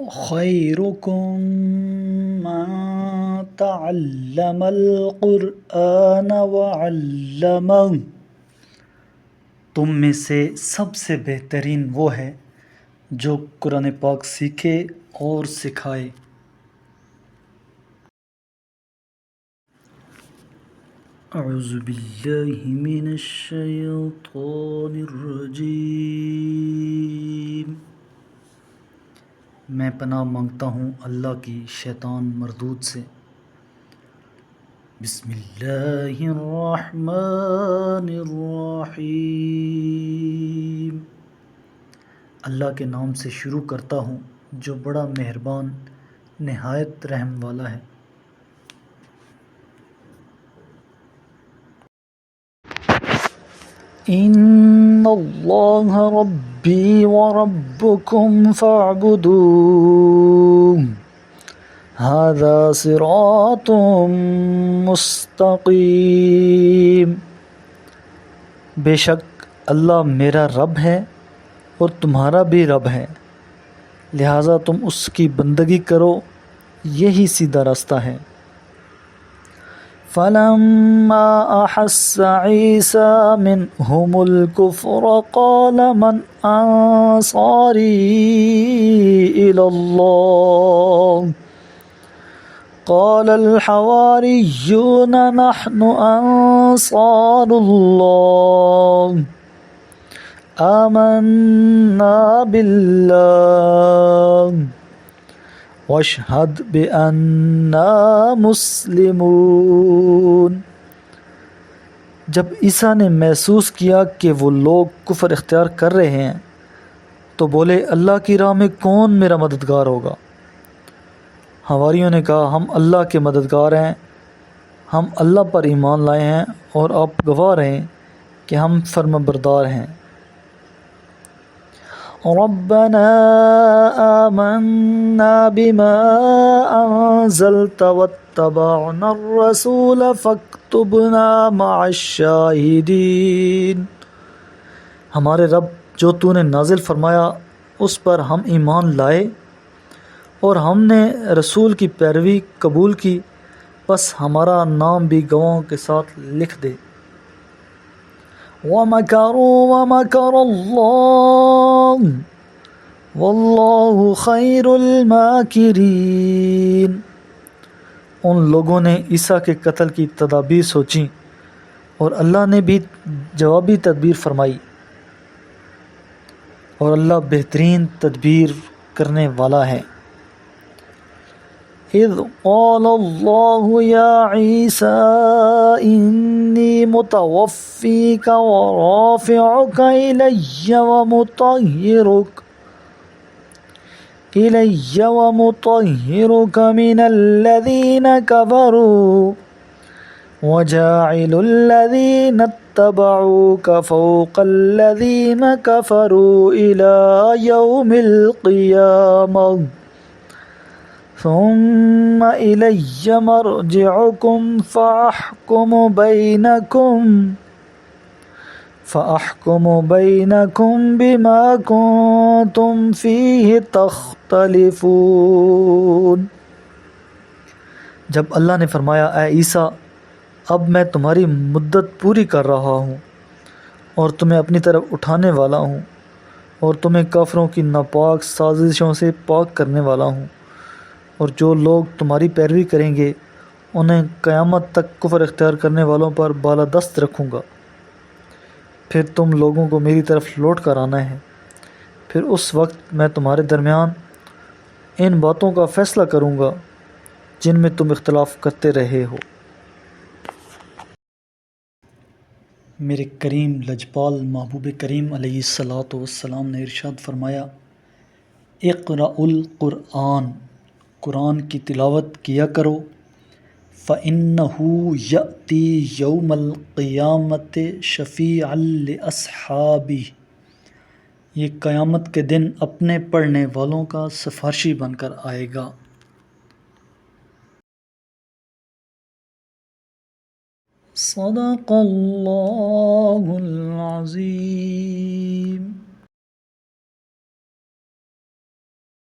خیرکم من تعلم القرآن وعلمہ، تم میں سے سب سے بہترین وہ ہے جو قرآن پاک سیکھے اور سکھائے۔ اعوذ باللہ من الشیطان الرجیم، میں پناہ مانگتا ہوں اللہ کی شیطان مردود سے۔ بسم اللہ الرحمن الرحیم، اللہ کے نام سے شروع کرتا ہوں جو بڑا مہربان نہایت رحم والا ہے۔ ان اللہ ربی وربکم فاعبدوہ ھذا صراط مستقیم، بے شک اللہ میرا رب ہے اور تمہارا بھی رب ہے، لہٰذا تم اس کی بندگی کرو، یہی سیدھا راستہ ہے۔ فَلَمَّا أَحَسَّ عِيسَىٰ مِنْهُمُ الْكُفْرَ قَالَ مَنْ أَنصَارِي إِلَى اللَّهِ قَالَ الْحَوَارِيُّونَ نَحْنُ أَنصَارُ اللَّهِ آمَنَّا بِاللَّهِ وَاشْهَدْ بِأَنَّا مُسْلِمُونَ۔ جب عیسیٰ نے محسوس کیا کہ وہ لوگ کفر اختیار کر رہے ہیں تو بولے اللہ کی راہ میں کون میرا مددگار ہوگا؟ حواریوں نے کہا ہم اللہ کے مددگار ہیں، ہم اللہ پر ایمان لائے ہیں اور آپ گواہ رہیں کہ ہم فرمانبردار ہیں۔ ربنا آمنا بما انزلت واتبعنا الرسول فاکتبنا مع الشاہدین، ہمارے رب جو تو نے نازل فرمایا اس پر ہم ایمان لائے اور ہم نے رسول کی پیروی قبول کی، بس ہمارا نام بھی گواہوں کے ساتھ لکھ دے۔ وَمَكَرُوا وَمَكَرَ اللَّهُ وَاللَّهُ خَيْرُ الْمَاكِرِينَ، ان لوگوں نے عیسیٰ کے قتل کی تدابیر سوچیں اور اللہ نے بھی جوابی تدبیر فرمائی، اور اللہ بہترین تدبیر کرنے والا ہے۔ اذ قال اللہ یا عیسیٰ انی متوفیک ورافعک الی ومطہرک من الذین کفروا وجاعل الذین اتبعوک فوق الذین کفروا الی یوم القیامہ ثم الی مرجعکم فاحکم بینکم بما کنتم فیہ تختلفون۔ جب اللہ نے فرمایا اے عیسیٰ اب میں تمہاری مدت پوری کر رہا ہوں اور تمہیں اپنی طرف اٹھانے والا ہوں اور تمہیں کافروں کی ناپاک سازشوں سے پاک کرنے والا ہوں، اور جو لوگ تمہاری پیروی کریں گے انہیں قیامت تک کفر اختیار کرنے والوں پر بالادست رکھوں گا۔ پھر تم لوگوں کو میری طرف لوٹ کر آنا ہے، پھر اس وقت میں تمہارے درمیان ان باتوں کا فیصلہ کروں گا جن میں تم اختلاف کرتے رہے ہو۔ میرے کریم لجپال محبوب کریم علیہ الصلاۃ والسلام نے ارشاد فرمایا اقرأ القرآن، قرآن کی تلاوت کیا کرو، فَإِنَّهُ يَأْتِي يَوْمَ الْقِيَامَةِ شَفِيعًا لِأَصْحَابِهِ، یہ قیامت کے دن اپنے پڑھنے والوں کا سفارشی بن کر آئے گا۔ صدق اللہ العظیم۔